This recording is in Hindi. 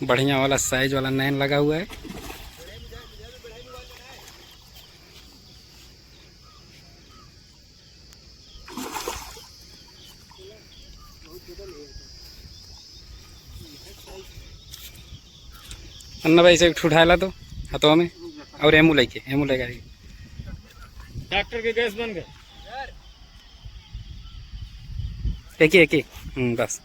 बढ़िया वाला साइज वाला नैन लगा हुआ है। अन्ना भाई से उठाला तो हाथों में और एमू लेगा ट्रैक्टर के गैस बन गए एक ही बस।